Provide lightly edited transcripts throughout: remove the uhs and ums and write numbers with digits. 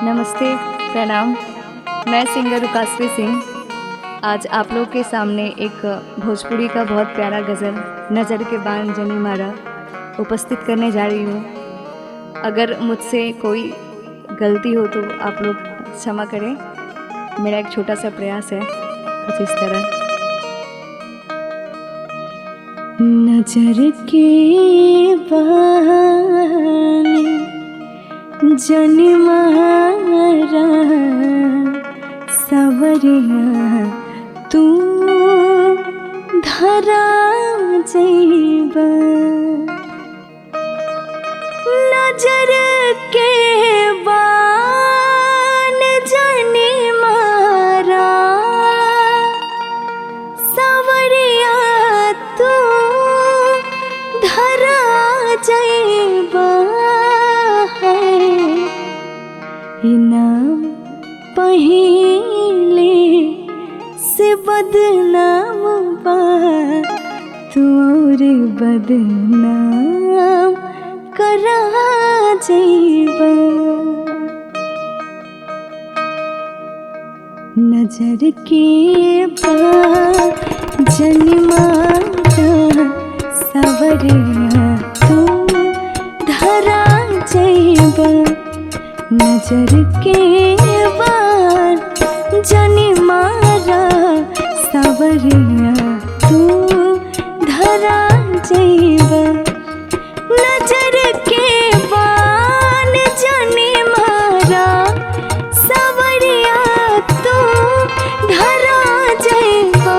नमस्ते, प्रणाम। मैं सिंगर रुकासवी सिंह आज आप लोग के सामने एक भोजपुरी का बहुत प्यारा गज़ल नज़र के बान जनी मारा उपस्थित करने जा रही हूँ। अगर मुझसे कोई गलती हो तो आप लोग क्षमा करें। मेरा एक छोटा सा प्रयास है कुछ इस तरह। नजर के बान जनी मारा सवरिया तू धरा जइबा। नजर के बान जनी मारा सवरिया तू धरा जइबा। इनाम पहिले से बदनाम बा तू और बदनाम करा जइबा। नजर के बाद जन्माता सवरिया तू धरा जइबा। नजर के बाद जनी मारा सवरिया तू धरा जइबा। नजर के बाद जनी मारा सवरिया तू धरा जइबा।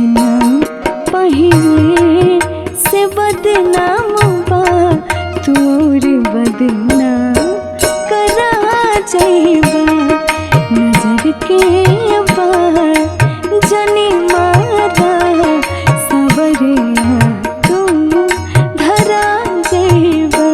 इनाम पहिले से बदनाम बा तू और बदनाम करा जइबा। नजर के बाद जनी मारा सवरिया तू धरा जइबा।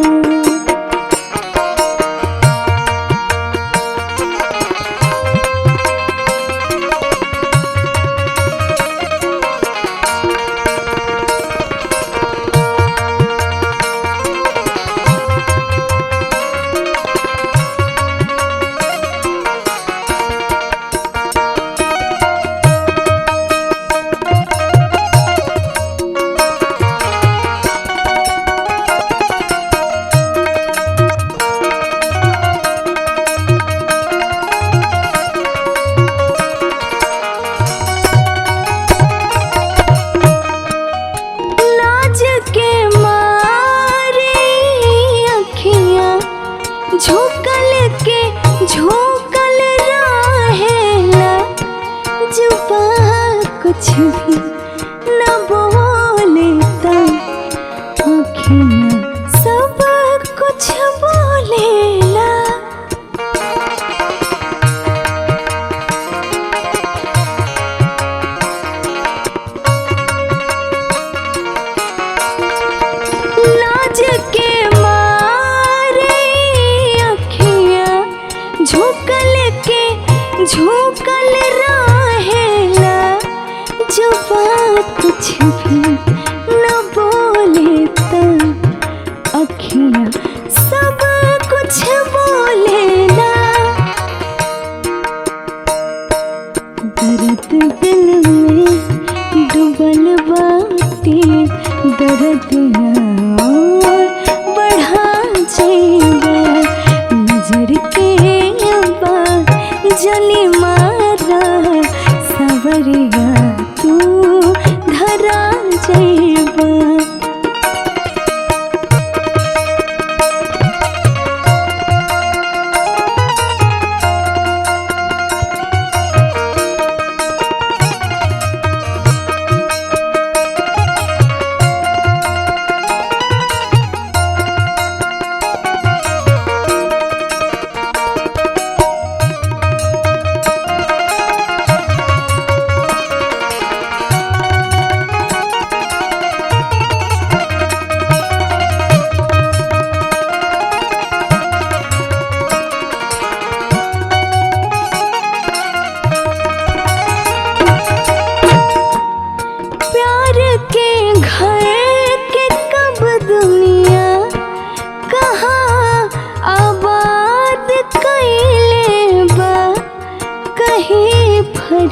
झोंकल रहेला जुबा कुछ भी न बोलेता आँखियाँ सब कुछ बोलेला। लाज के झोंकल रहेला जुबा कुछ भी न बोलेता अखियाँ सब कुछ बोलेला। दर्द दिल में डूबल बाटे दर्द और बढ़ा जइबा। नजर के जनी मारा सवरिया तू धरा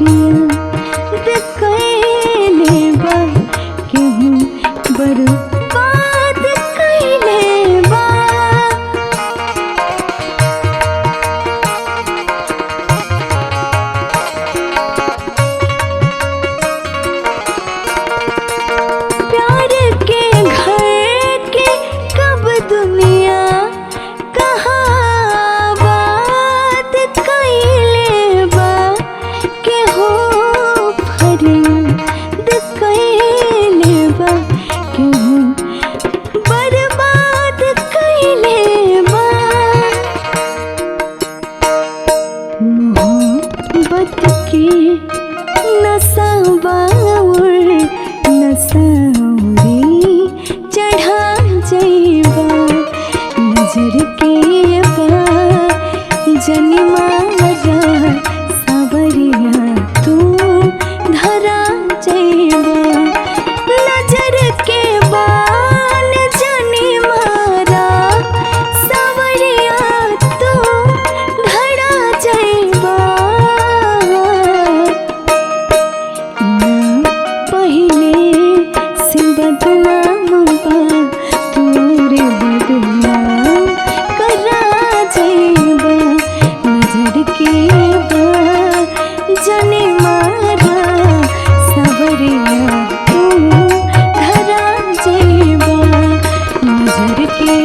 सावरिया कैले बा केहू बर्बाद कैले बा। प्यार के घर के कब दुनिया कहाँ बात कैले बा केहू फरियाद कैले बा केहू बर्बाद कैले बा। मोहब्बत के नशा बाउर नशा चढ़ा जइबा नजर के बा जनिमारा सावरिया तू धरा जइबा नजर के बान जनिमारा सावरिया तू धरा जइबा। पहले से बदनाम बा तोरे बदनाम करा जइबा नजर के बा जनिमारा सावरिया तू धरा जइबा नजर के